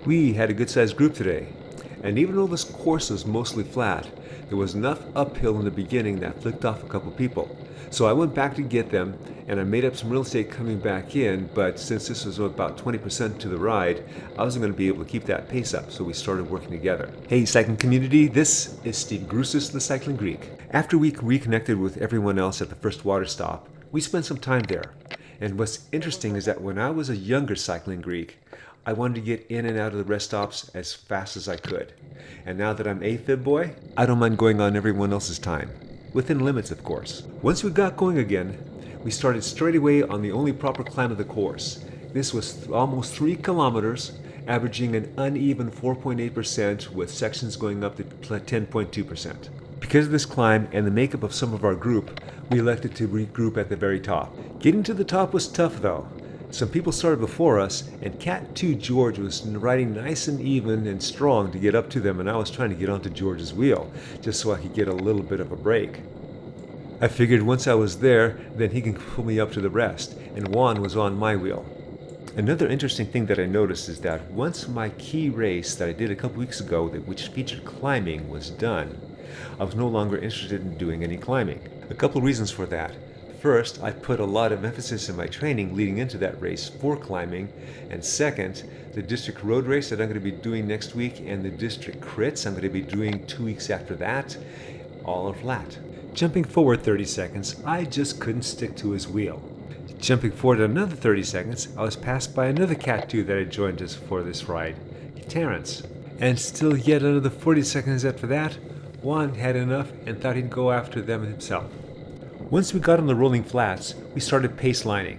We had a good-sized group today, and even though this course was mostly flat, there was enough uphill in the beginning that flicked off a couple people. So I went back to get them, and I made up some real estate coming back in, but since this was about 20% to the ride, I wasn't going to be able to keep that pace up, so we started working together. Hey cycling community, this is Steve Grusis, the Cycling Greek. After we reconnected with everyone else at the first water stop, we spent some time there. And what's interesting is that when I was a younger Cycling Greek, I wanted to get in and out of the rest stops as fast as I could. And now that I'm AFib boy, I don't mind going on everyone else's time. Within limits, of course. Once we got going again, we started straight away on the only proper climb of the course. This was almost 3 kilometers, averaging an uneven 4.8% with sections going up to 10.2%. Because of this climb and the makeup of some of our group, we elected to regroup at the very top. Getting to the top was tough though. Some people started before us, and Cat 2 George was riding nice and even and strong to get up to them, and I was trying to get onto George's wheel, just so I could get a little bit of a break. I figured once I was there, then he can pull me up to the rest, and Juan was on my wheel. Another interesting thing that I noticed is that once my key race that I did a couple weeks ago, which featured climbing, was done, I was no longer interested in doing any climbing. A couple reasons for that. First, I put a lot of emphasis in my training leading into that race for climbing, and second, the district road race that I'm going to be doing next week and the district crits I'm going to be doing 2 weeks after that, all are flat. Jumping forward 30 seconds, I just couldn't stick to his wheel. Jumping forward another 30 seconds, I was passed by another Cat 2 that had joined us for this ride, Terrence. And still yet another 40 seconds after that, Juan had enough and thought he'd go after them himself. Once we got on the rolling flats, we started pace lining.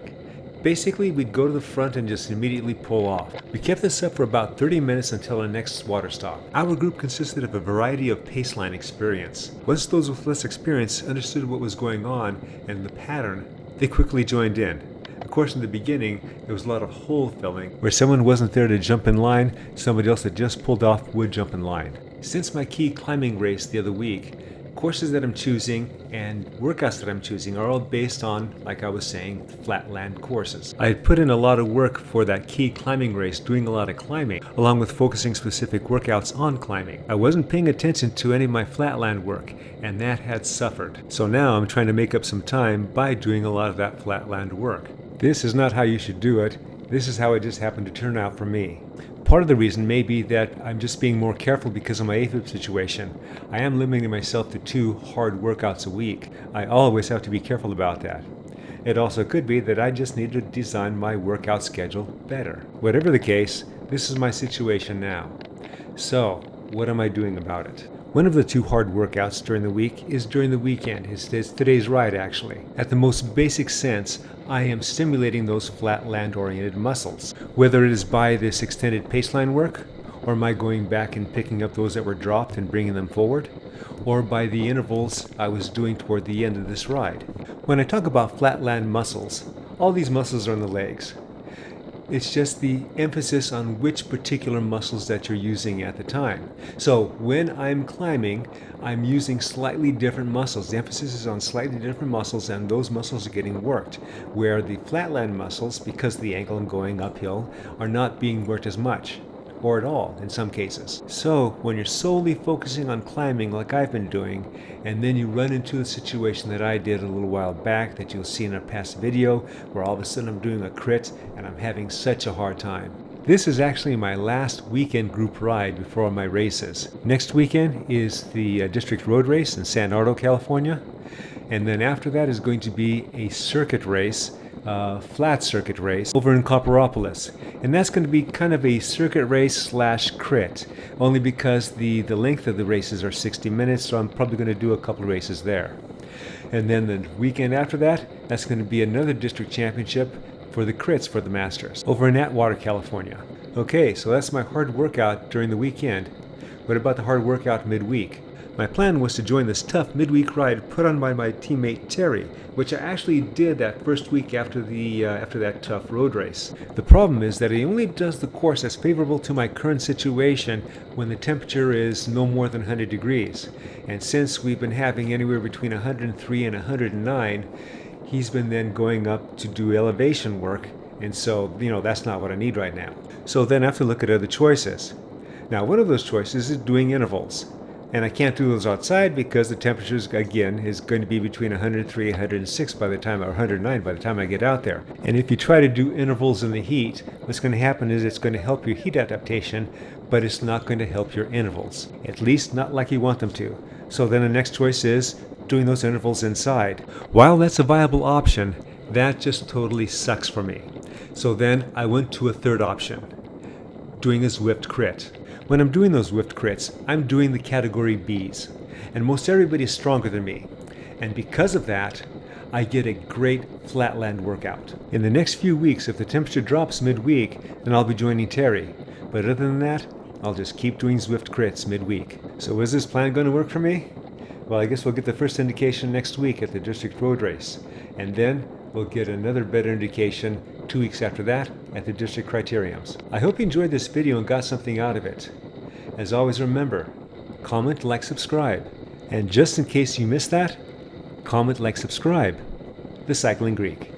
Basically, we'd go to the front and just immediately pull off. We kept this up for about 30 minutes until our next water stop. Our group consisted of a variety of pace line experience. Once those with less experience understood what was going on and the pattern, they quickly joined in. Of course, in the beginning, there was a lot of hole filling. Where someone wasn't there to jump in line, somebody else that just pulled off would jump in line. Since my key climbing race the other week, courses that I'm choosing and workouts that I'm choosing are all based on, like I was saying, flatland courses. I had put in a lot of work for that key climbing race, doing a lot of climbing, along with focusing specific workouts on climbing. I wasn't paying attention to any of my flatland work, and that had suffered. So now I'm trying to make up some time by doing a lot of that flatland work. This is not how you should do it. This is how it just happened to turn out for me. Part of the reason may be that I'm just being more careful because of my AFib situation. I am limiting myself to 2 hard workouts a week. I always have to be careful about that. It also could be that I just need to design my workout schedule better. Whatever the case, this is my situation now. So, what am I doing about it? One of the 2 hard workouts during the week is during the weekend. It's today's ride, actually. At the most basic sense, I am stimulating those flatland-oriented muscles. Whether it is by this extended paceline work, or am I going back and picking up those that were dropped and bringing them forward, or by the intervals I was doing toward the end of this ride. When I talk about flatland muscles, all these muscles are in the legs. It's just the emphasis on which particular muscles that you're using at the time. So when I'm climbing, I'm using slightly different muscles. The emphasis is on slightly different muscles, and those muscles are getting worked. Where the flatland muscles, because of the angle I'm going uphill, are not being worked as much, or at all in some cases. So when you're solely focusing on climbing like I've been doing, and then you run into a situation that I did a little while back that you'll see in a past video, where all of a sudden I'm doing a crit and I'm having such a hard time. This is actually my last weekend group ride before my races. Next weekend is the district road race in San Bernardino, California, and then after that is going to be a circuit race, flat circuit race over in Copperopolis, and that's going to be kind of a circuit race / crit, only because the length of the races are 60 minutes, so I'm probably going to do a couple of races there. And then the weekend after that, that's going to be another district championship for the crits for the Masters over in Atwater, California. Okay, so that's my hard workout during the weekend. What about the hard workout midweek? My plan was to join this tough midweek ride put on by my teammate Terry, which I actually did that first week after that tough road race. The problem is that he only does the course as favorable to my current situation when the temperature is no more than 100 degrees. And since we've been having anywhere between 103 and 109, he's been then going up to do elevation work, and so, that's not what I need right now. So then I have to look at other choices. Now, one of those choices is doing intervals. And I can't do those outside because the temperatures, again, is going to be between 103 and 106 by the time, or 109 by the time I get out there. And if you try to do intervals in the heat, what's going to happen is it's going to help your heat adaptation, but it's not going to help your intervals. At least not like you want them to. So then the next choice is doing those intervals inside. While that's a viable option, that just totally sucks for me. So then I went to a third option, doing a Zwift crit. When I'm doing those Zwift crits, I'm doing the category Bs, and most everybody is stronger than me. And because of that, I get a great flatland workout. In the next few weeks, if the temperature drops midweek, then I'll be joining Terry. But other than that, I'll just keep doing Zwift crits midweek. So is this plan going to work for me? Well, I guess we'll get the first indication next week at the district road race. And then we'll get another better indication 2 weeks after that at the district criteriums. I hope you enjoyed this video and got something out of it. As always, remember, comment, like, subscribe. And just in case you missed that, comment, like, subscribe. The Cycling Greek.